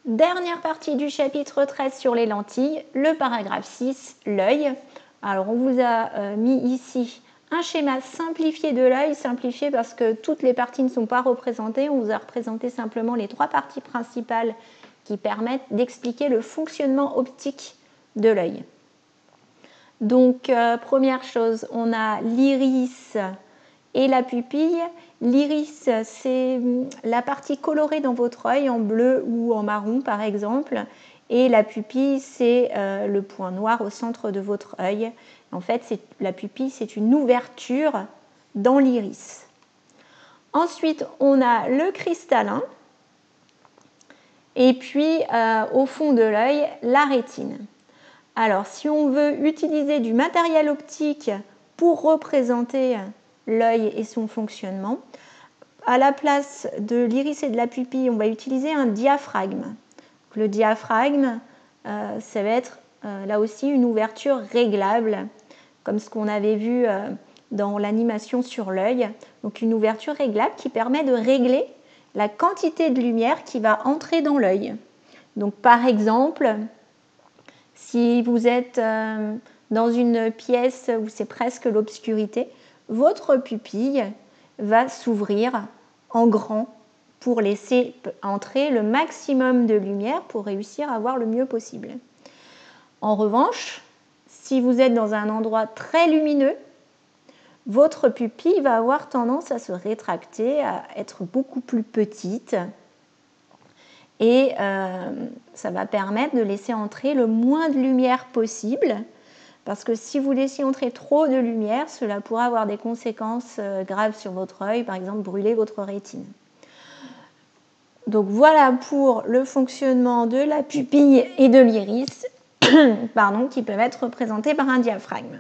Dernière partie du chapitre 13 sur les lentilles, le paragraphe 6, l'œil. Alors on vous a mis ici un schéma simplifié de l'œil, simplifié parce que toutes les parties ne sont pas représentées. On vous a représenté simplement les 3 parties principales qui permettent d'expliquer le fonctionnement optique de l'œil. Donc première chose, on a l'iris et la pupille. L'iris, c'est la partie colorée dans votre œil, en bleu ou en marron par exemple. Et la pupille, c'est le point noir au centre de votre œil. En fait, la pupille, c'est une ouverture dans l'iris. Ensuite, on a le cristallin. Et puis, au fond de l'œil, la rétine. Alors, si on veut utiliser du matériel optique pour représenter l'œil et son fonctionnement, à la place de l'iris et de la pupille, on va utiliser un diaphragme. Le diaphragme, ça va être là aussi une ouverture réglable, comme ce qu'on avait vu dans l'animation sur l'œil. Donc une ouverture réglable qui permet de régler la quantité de lumière qui va entrer dans l'œil. Donc par exemple, si vous êtes dans une pièce où c'est presque l'obscurité, votre pupille va s'ouvrir en grand pour laisser entrer le maximum de lumière pour réussir à voir le mieux possible. En revanche, si vous êtes dans un endroit très lumineux, votre pupille va avoir tendance à se rétracter, à être beaucoup plus petite et ça va permettre de laisser entrer le moins de lumière possible parce que si vous laissez entrer trop de lumière, cela pourra avoir des conséquences graves sur votre œil, par exemple brûler votre rétine. Donc voilà pour le fonctionnement de la pupille et de l'iris qui peuvent être représentés par un diaphragme.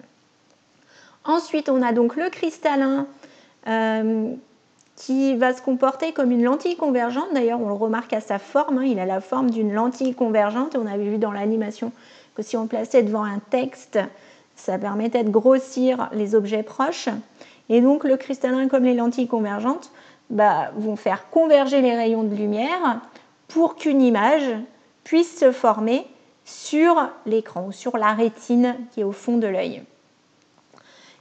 Ensuite, on a donc le cristallin qui va se comporter comme une lentille convergente. D'ailleurs, on le remarque à sa forme, il a la forme d'une lentille convergente. On avait vu dans l'animation que si on le plaçait devant un texte, ça permettait de grossir les objets proches. Et donc le cristallin, comme les lentilles convergentes, vont faire converger les rayons de lumière pour qu'une image puisse se former sur l'écran ou sur la rétine qui est au fond de l'œil.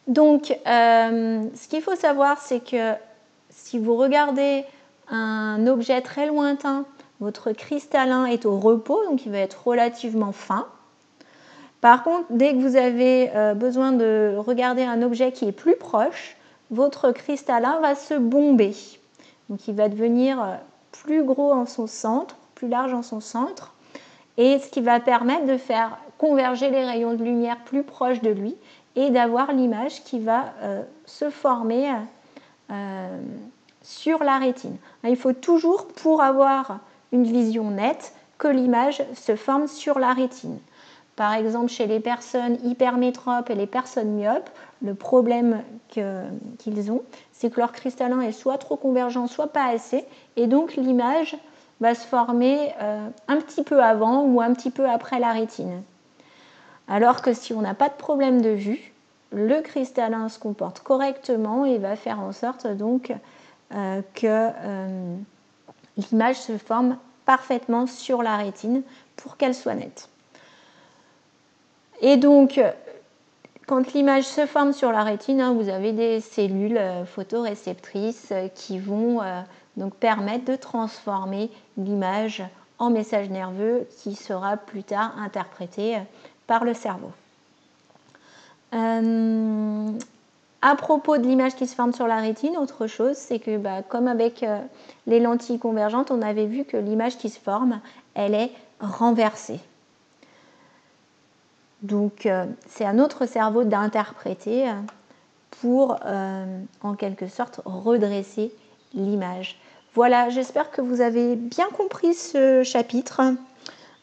Donc, ce qu'il faut savoir, c'est que si vous regardez un objet très lointain, votre cristallin est au repos, donc il va être relativement fin. Par contre, dès que vous avez besoin de regarder un objet qui est plus proche, votre cristallin va se bomber. Donc il va devenir plus gros en son centre, plus large en son centre, et ce qui va permettre de faire converger les rayons de lumière plus proches de lui et d'avoir l'image qui va se former sur la rétine. Il faut toujours, pour avoir une vision nette, que l'image se forme sur la rétine. Par exemple, chez les personnes hypermétropes et les personnes myopes, le problème qu'ils ont, c'est que leur cristallin est soit trop convergent, soit pas assez, et donc l'image va se former un petit peu avant ou un petit peu après la rétine. Alors que si on n'a pas de problème de vue, le cristallin se comporte correctement et va faire en sorte donc que l'image se forme parfaitement sur la rétine pour qu'elle soit nette. Et donc, quand l'image se forme sur la rétine, vous avez des cellules photoréceptrices qui vont donc permettre de transformer l'image en message nerveux qui sera plus tard interprété par le cerveau. À propos de l'image qui se forme sur la rétine, autre chose, c'est que comme avec les lentilles convergentes, on avait vu que l'image qui se forme, elle est renversée. Donc, c'est à notre cerveau d'interpréter pour, en quelque sorte, redresser l'image. Voilà, j'espère que vous avez bien compris ce chapitre.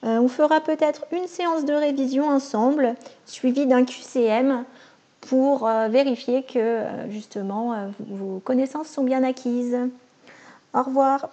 On fera peut-être une séance de révision ensemble, suivie d'un QCM, pour vérifier que, justement, vos connaissances sont bien acquises. Au revoir.